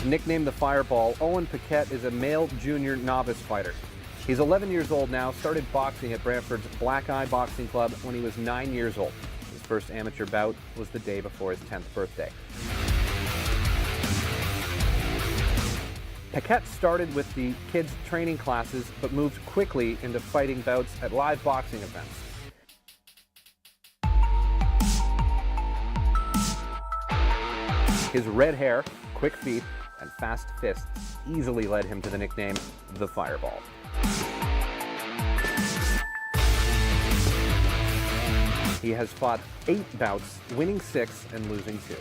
Nicknamed the Fireball, Owen Paquette is a male junior novice fighter. He's 11 years old now, started boxing at Brantford's Black Eye Boxing Club when he was 9 years old. His first amateur bout was the day before his 10th birthday. Paquette started with the kids' training classes, but moved quickly into fighting bouts at live boxing events. His red hair, quick feet, and fast fists easily led him to the nickname, the Fireball. He has fought 8 bouts, winning 6 and losing 2.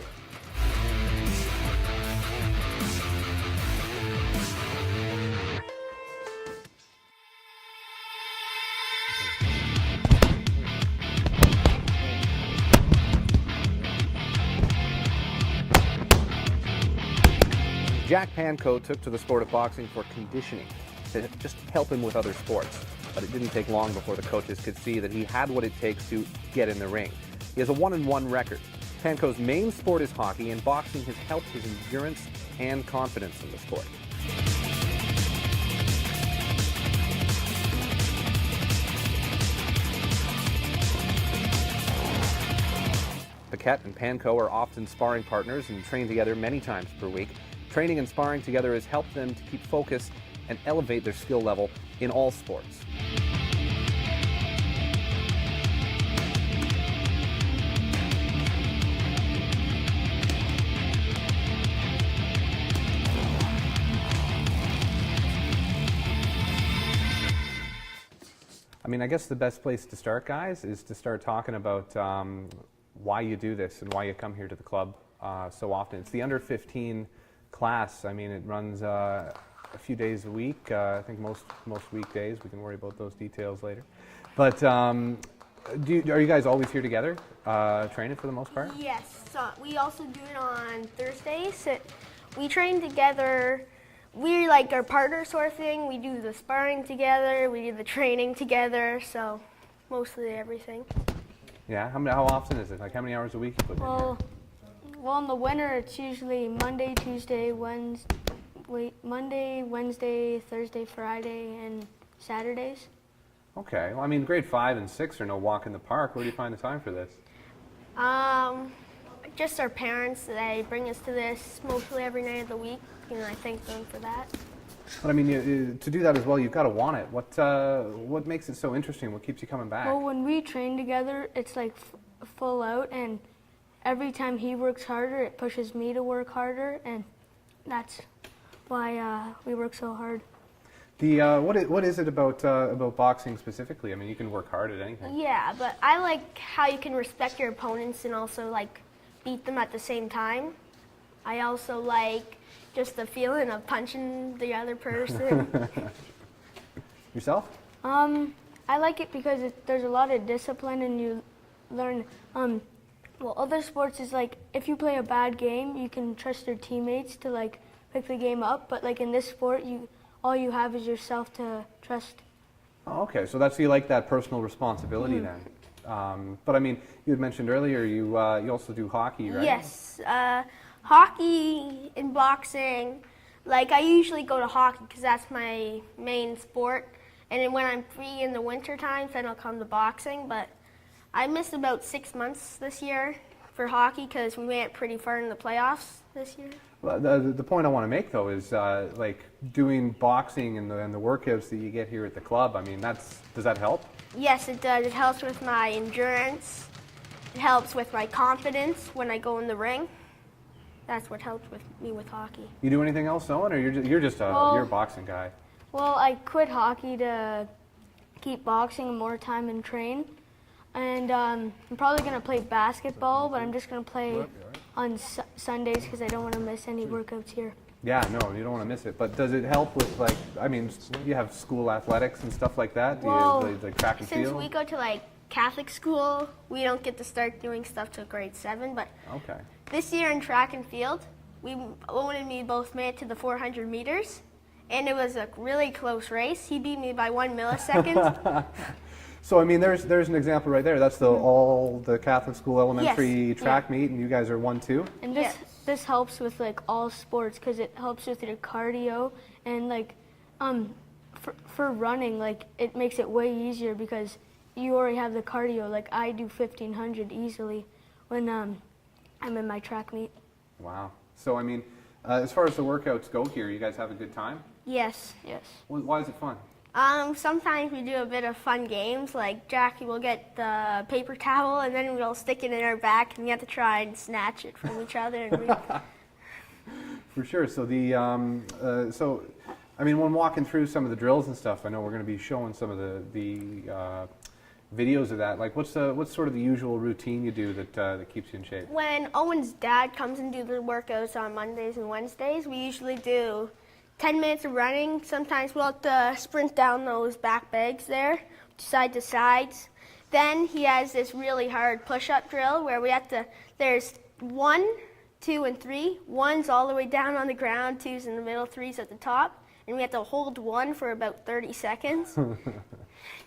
Jack Pancoe took to the sport of boxing for conditioning, to just help him with other sports. But it didn't take long before the coaches could see that he had what it takes to get in the ring. He has a 1-1 record. Pancoe's main sport is hockey, and boxing has helped his endurance and confidence in the sport. Paquette and Pancoe are often sparring partners and train together many times per week. Training and sparring together has helped them to keep focused and elevate their skill level in all sports. I mean, I guess the best place to start, guys, is to start talking about why you do this and why you come here to the club so often. It's the under 15 class. I mean, it runs a few days a week. I think most weekdays. We can worry about those details later. But are you guys always here together, training for the most part? Yes. So we also do it on Thursdays. We train together. We're like our partner sort of thing. We do the sparring together. We do the training together. So mostly everything. Yeah. How often is it? Like how many hours a week you put in here? Well, in the winter, it's usually Monday, Tuesday, Monday, Wednesday, Thursday, Friday, and Saturdays. Okay. Well, I mean, grade 5 and 6 are no walk in the park. Where do you find the time for this? Just our parents. They bring us to this mostly every night of the week. You know, I thank them for that. But I mean, to do that as well, you've got to want it. What makes it so interesting? What keeps you coming back? Well, when we train together, it's like full out, and every time he works harder, it pushes me to work harder, and that's why we work so hard. What is it about boxing specifically? I mean, you can work hard at anything. Yeah, but I like how you can respect your opponents and also like beat them at the same time. I also like just the feeling of punching the other person. Yourself? I like it because there's a lot of discipline, and you learn. Well, other sports is like if you play a bad game, you can trust your teammates to like pick the game up. But like in this sport, all you have is yourself to trust. Oh, okay, so you like that personal responsibility then. But I mean, you had mentioned earlier you also do hockey, right? Yes, hockey and boxing. Like I usually go to hockey because that's my main sport. And then when I'm free in the winter times, then I'll come to boxing. But I missed about 6 months this year for hockey because we went pretty far in the playoffs this year. Well, the point I want to make though is like doing boxing and the workouts that you get here at the club. I mean, does that help? Yes, it does. It helps with my endurance. It helps with my confidence when I go in the ring. That's what helps with me with hockey. You do anything else, Owen, or you're a boxing guy? Well, I quit hockey to keep boxing more time and train. And I'm probably going to play basketball, but I'm just going to play on Sundays because I don't want to miss any workouts here. Yeah, no, you don't want to miss it. But does it help with, like, I mean, you have school athletics and stuff like that? Do Well, you like track and field? Since we go to like Catholic school, we don't get to start doing stuff till grade 7. But okay. This year in track and field, Owen and me both made it to the 400 meters, and it was a really close race. He beat me by 1 millisecond. So I mean, there's an example right there. That's all the Catholic school elementary track meet, and you guys are 1-2. And Yes. this helps with like all sports because it helps with your cardio and like for running, like it makes it way easier because you already have the cardio. Like I do 1500 easily when I'm in my track meet. Wow. So I mean, as far as the workouts go here, you guys have a good time? Yes. Yes. Why is it fun? Sometimes we do a bit of fun games, like Jackie will get the paper towel and then we'll stick it in our back and we have to try and snatch it from each other. And For sure. So so I mean, when walking through some of the drills and stuff, I know we're going to be showing some of the videos of that. Like, what's sort of the usual routine you do that keeps you in shape? when Owen's dad comes and do the workouts on Mondays and Wednesdays, we usually do 10 minutes of running. Sometimes we'll have to sprint down those back bags there, side to sides. Then he has this really hard push-up drill where we have to, there's 1, 2, and 3. 1's all the way down on the ground, 2's in the middle, 3's at the top. And we have to hold 1 for about 30 seconds,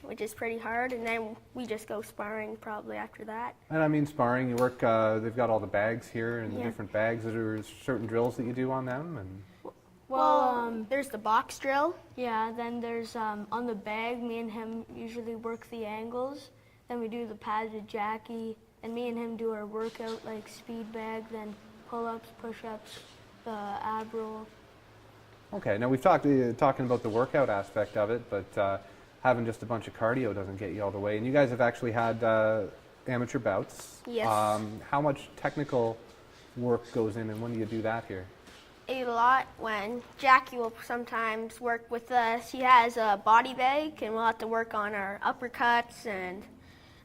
which is pretty hard. And then we just go sparring probably after that. And I mean, sparring, you work, they've got all the bags here and the different bags. Are there certain drills that you do on them? And Well, there's the box drill. Yeah, then there's on the bag, me and him usually work the angles. Then we do the pads with Jackie, and me and him do our workout like speed bag, then pull-ups, push-ups, the ab roll. Okay, now we've talking about the workout aspect of it, but having just a bunch of cardio doesn't get you all the way. And you guys have actually had amateur bouts. Yes. How much technical work goes in, and when do you do that here? A lot when Jackie will sometimes work with us. He has a body bag, and we'll have to work on our uppercuts and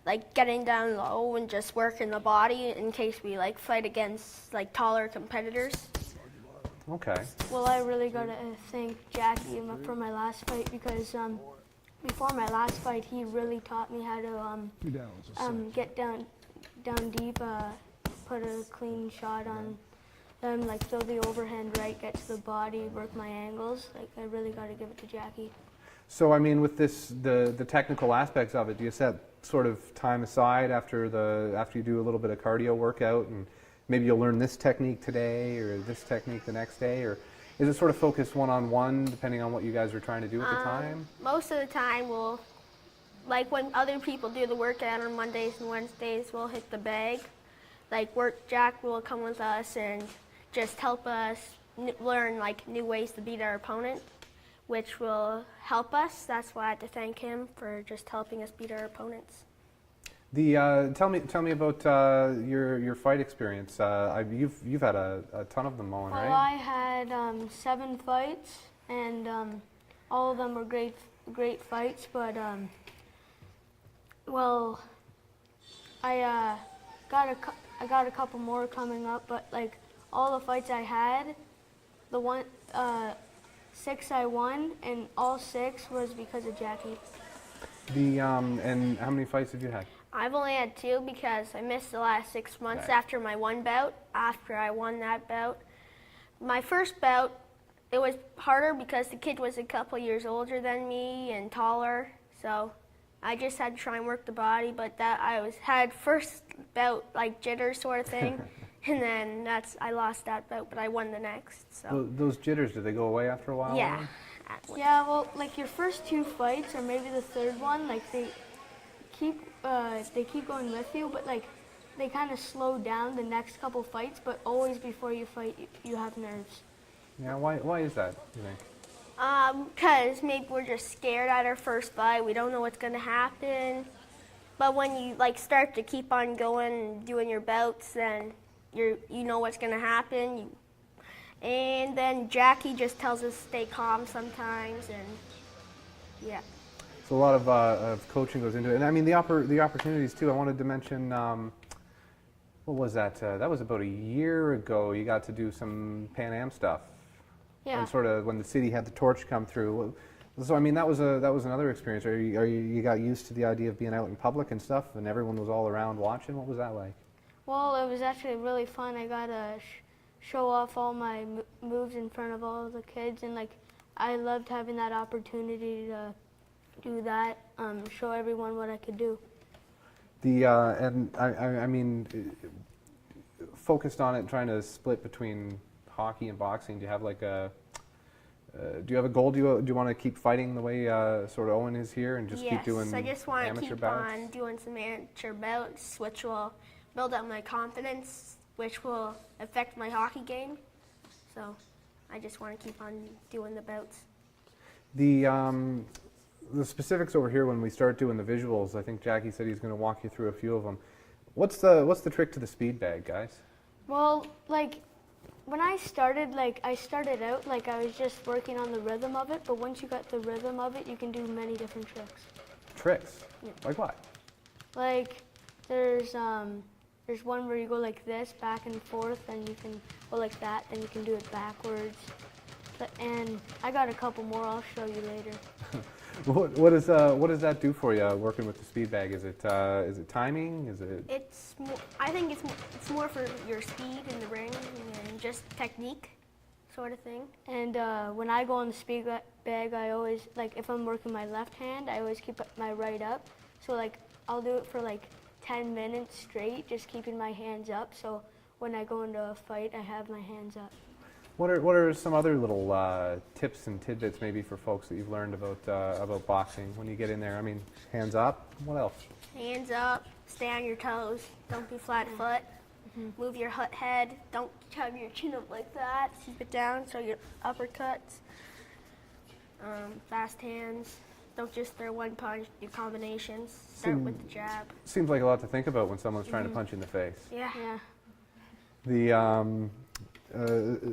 like getting down low and just working the body in case we like fight against like taller competitors. Okay. Well, I really gotta thank Jackie for my last fight because before my last fight, he really taught me how to get down deep, put a clean shot on them, like throw the overhand right, get to the body, work my angles. Like I really gotta give it to Jackie. So I mean, with this, the technical aspects of it, do you set sort of time aside after you do a little bit of cardio workout, and maybe you'll learn this technique today or this technique the next day, or is it sort of focused one-on-one depending on what you guys are trying to do at the time? Most of the time we'll, like when other people do the workout on Mondays and Wednesdays, we'll hit the bag. Like Jack will come with us and just help us learn like new ways to beat our opponent, which will help us. That's why I have to thank him for just helping us beat our opponents. Tell me about your fight experience. You've had a ton of them, Owen, Well, right? I had 7 fights, and all of them were great fights. But well, I got a couple more coming up. But like all the fights I had, the 6 I won, and all 6 was because of Jackie. And how many fights have you had? I've only had 2 because I missed the last 6 months Okay. after my one bout, after I won that bout. My first bout, it was harder because the kid was a couple years older than me and taller, so I just had to try and work the body, but that had first bout like jitters sort of thing, and then I lost that bout, but I won the next. So Those jitters, do they go away after a while? yeah. Owen? Yeah, well, like your first 2 fights, or maybe the third one, like they keep going with you, but like they kind of slow down the next couple fights. But always before you fight, you have nerves. Yeah. Why is that, you think? Because maybe we're just scared at our first fight. We don't know what's going to happen. But when you like start to keep on going and doing your bouts, then you know what's going to happen. And then Jackie just tells us to stay calm sometimes, and yeah. So a lot of coaching goes into it, and I mean the opportunities too. I wanted to mention, what was that? That was about a year ago. You got to do some Pan Am stuff. Yeah. And sort of when the city had the torch come through. So I mean that was another experience. You got used to the idea of being out in public and stuff, and everyone was all around watching. What was that like? Well, it was actually really fun. I got to show off all my moves in front of all the kids, and like I loved having that opportunity to do that, show everyone what I could do. And I mean, focused on it, trying to split between hockey and boxing. Do you have like a do you have a goal? Do you want to keep fighting the way sort of Owen is here, and just keep doing I just want to amateur keep bouts? on doing some amateur bouts, which will build up my confidence, which will affect my hockey game. So I just want to keep on doing the bouts. The specifics over here when we start doing the visuals, I think Jackie said he's going to walk you through a few of them. What's the trick to the speed bag, guys? Well, like when I started out like I was just working on the rhythm of it, but once you got the rhythm of it, you can do many different tricks. Tricks? Yeah. Like what? Like there's one where you go like this, back and forth, and you can go like that, then you can do it backwards. And I got a couple more I'll show you later. What does that do for you working with the speed bag? Is it timing? Is it? It's more, I think it's more for your speed in the ring and just technique, sort of thing. And when I go on the speed bag, I always, like if I'm working my left hand, I always keep my right up. So like I'll do it for like 10 minutes straight, just keeping my hands up. So when I go into a fight, I have my hands up. What are some other little tips and tidbits maybe for folks that you've learned about boxing when you get in there? I mean, hands up. What else? Hands up, stay on your toes, don't be flat foot. Move your head, don't have your chin up like that. Keep it down so your uppercuts. Fast hands. Don't just throw one punch, do combinations. Start with the jab. Seems like a lot to think about when someone's trying to punch you in the face. Yeah. Yeah.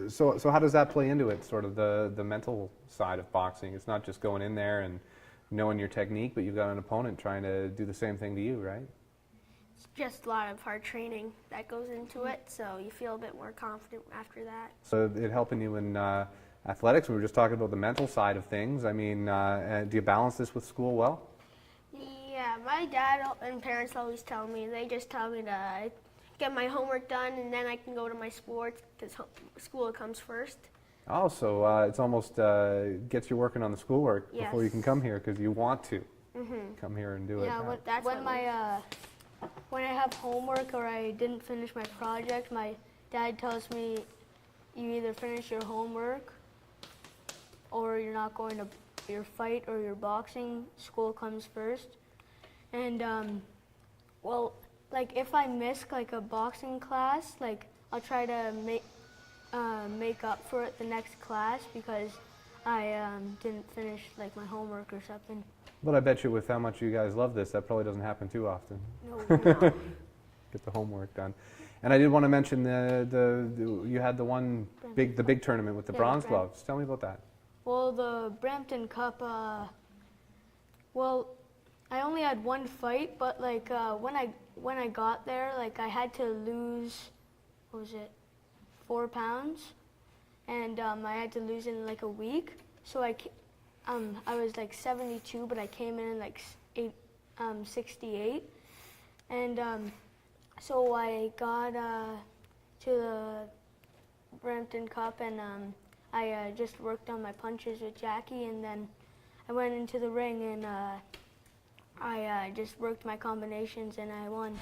So how does that play into it, sort of the mental side of boxing? It's not just going in there and knowing your technique, but you've got an opponent trying to do the same thing to you, right? It's just a lot of hard training that goes into it, so you feel a bit more confident after that. So it helping you in athletics. We were just talking about the mental side of things. I mean, do you balance this with school well? Yeah, my dad and parents always tell me, they just tell me to get my homework done and then I can go to my sports because school comes first. Oh, so it's almost gets you working on the schoolwork before you can come here because you want to come here and do it. Yeah, when I have homework or I didn't finish my project, my dad tells me you either finish your homework or you're not going to your fight or your boxing. School comes first. And well, like if I miss like a boxing class, like I'll try to make up for it the next class because I didn't finish like my homework or something. But I bet you with how much you guys love this, that probably doesn't happen too often. No, no. Get the homework done. And I did want to mention you had the big tournament with the bronze gloves. Tell me about that. Well, the Brampton Cup, well, I only had one fight, but like when I got there, like I had to lose, 4 pounds, and I had to lose in like a week. So I was like 72, but I came in like 68, and so I got to the Brampton Cup, and I just worked on my punches with Jackie, and then I went into the ring and I just worked my combinations and I won.